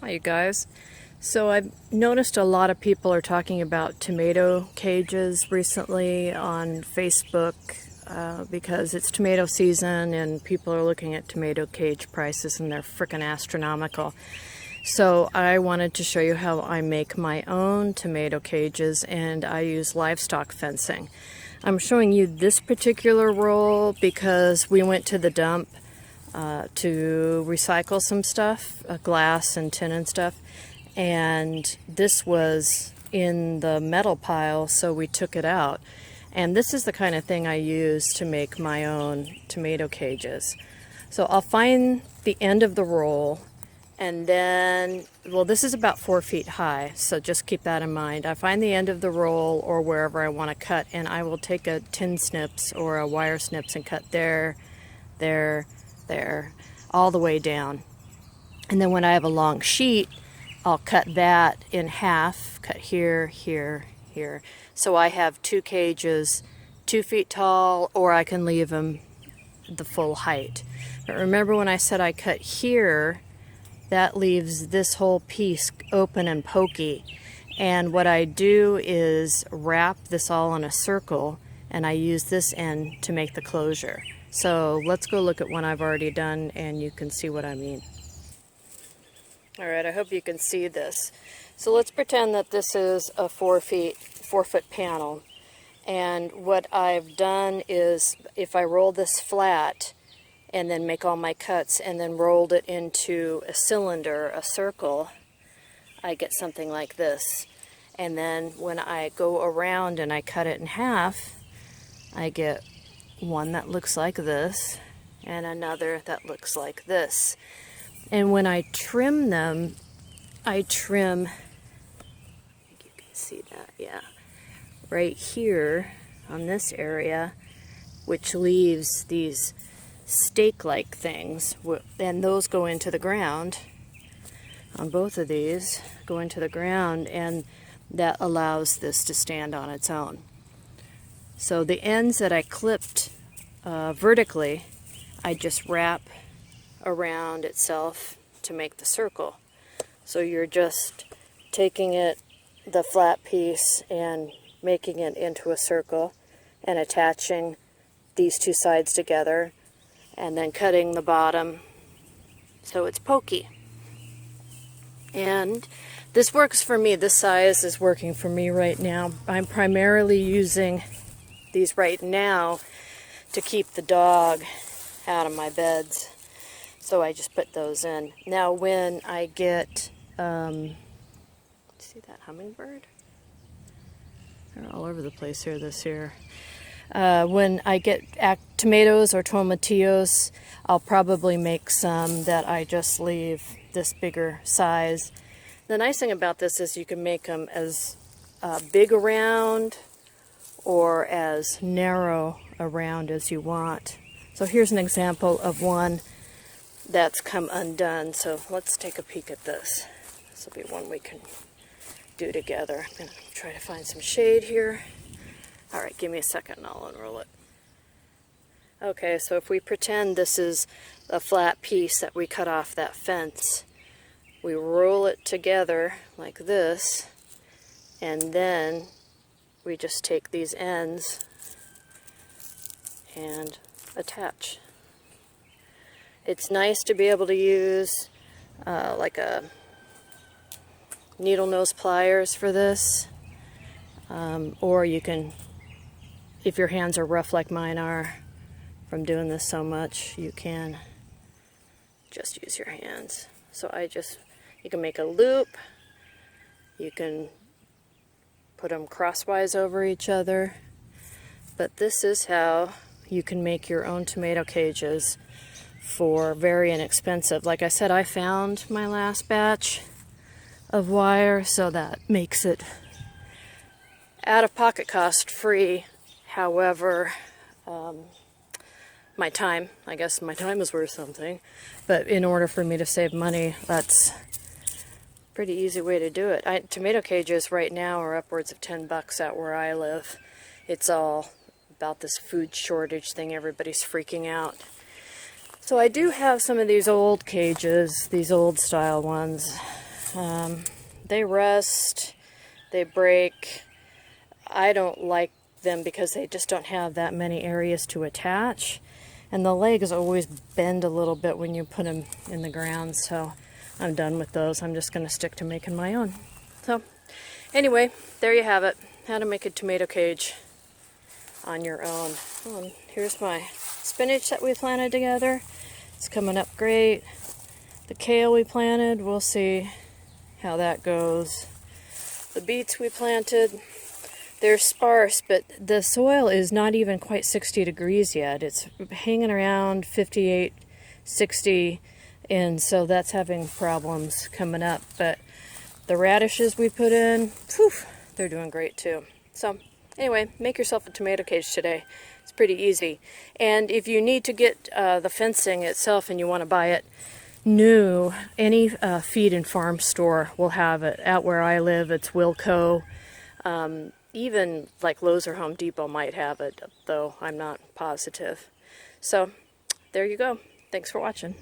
Hi you guys. So I've noticed a lot of people are talking about tomato cages recently on Facebook because it's tomato season and people are looking at tomato cage prices and they're freaking astronomical. So I wanted to show you how I make my own tomato cages, and I use livestock fencing. I'm showing you this particular roll because we went to the dump to recycle some stuff, glass and tin and stuff, and this was in the metal pile, so we took it out. And this is the kind of thing I use to make my own tomato cages. So I'll find the end of the roll, and then, well, this is about 4 feet high, so just keep that in mind. I find the end of the roll or wherever I want to cut, and I will take a tin snips or a wire snips and cut there, all the way down. And then when I have a long sheet, I'll cut that in half, cut here, here, here. So I have two cages, 2 feet tall, or I can leave them the full height. But remember when I said I cut here, that leaves this whole piece open and pokey. And what I do is wrap this all in a circle, and I use this end to make the closure. So let's go look at one I've already done and you can see what I mean. Alright, I hope you can see this. So let's pretend that this is a 4 foot panel. And what I've done is, if I roll this flat and then make all my cuts and then rolled it into a cylinder, a circle, I get something like this. And then when I go around and I cut it in half, I get one that looks like this and another that looks like this. And when I trim them, I trim, I think you can see that, yeah, right here on this area, which leaves these stake-like things, and those go into the ground. On both of these go into the ground, and that allows this to stand on its own. So the ends that I clipped vertically, I just wrap around itself to make the circle. So you're just taking it, the flat piece, and making it into a circle and attaching these two sides together and then cutting the bottom so it's pokey. And this works for me. This size is working for me right now. I'm primarily using these right now to keep the dog out of my beds. So I just put those in. Now when I get, see that hummingbird? They're all over the place here this year. When I get tomatoes or tomatillos, I'll probably make some that I just leave this bigger size. The nice thing about this is you can make them as big around or as narrow around as you want. So here's an example of one that's come undone. So let's take a peek at this. This will be one we can do together. I'm going to try to find some shade here. Alright, give me a second and I'll unroll it. Okay, so if we pretend this is a flat piece that we cut off that fence, we roll it together like this, and then we just take these ends and attach. It's nice to be able to use like a needle nose pliers for this, or you can, if your hands are rough like mine are from doing this so much, you can just use your hands. So you can make a loop, you can put them crosswise over each other, but this is how you can make your own tomato cages for very inexpensive. Like I said, I found my last batch of wire, so that makes it out-of-pocket cost free. However, my time, I guess my time is worth something, but in order for me to save money, that's a pretty easy way to do it. Tomato cages right now are upwards of $10 out where I live. It's all about this food shortage thing, everybody's freaking out. So I do have some of these old cages, these old style ones, They rust, they break. I don't like them because they just don't have that many areas to attach. And the legs always bend a little bit when you put them in the ground, so I'm done with those. I'm just going to stick to making my own. So anyway, there you have it. How to make a tomato cage on your own. And here's my spinach that we planted together. It's coming up great. The kale we planted, we'll see how that goes. The beets we planted, they're sparse, but the soil is not even quite 60 degrees yet. It's hanging around 58, 60, and so that's having problems coming up. But the radishes we put in, whew, they're doing great too. So anyway, make yourself a tomato cage today. It's pretty easy. And if you need to get the fencing itself and you want to buy it new, any feed and farm store will have it. Out where I live, it's Wilco. Even like Lowe's or Home Depot might have it, though I'm not positive. So there you go. Thanks for watching.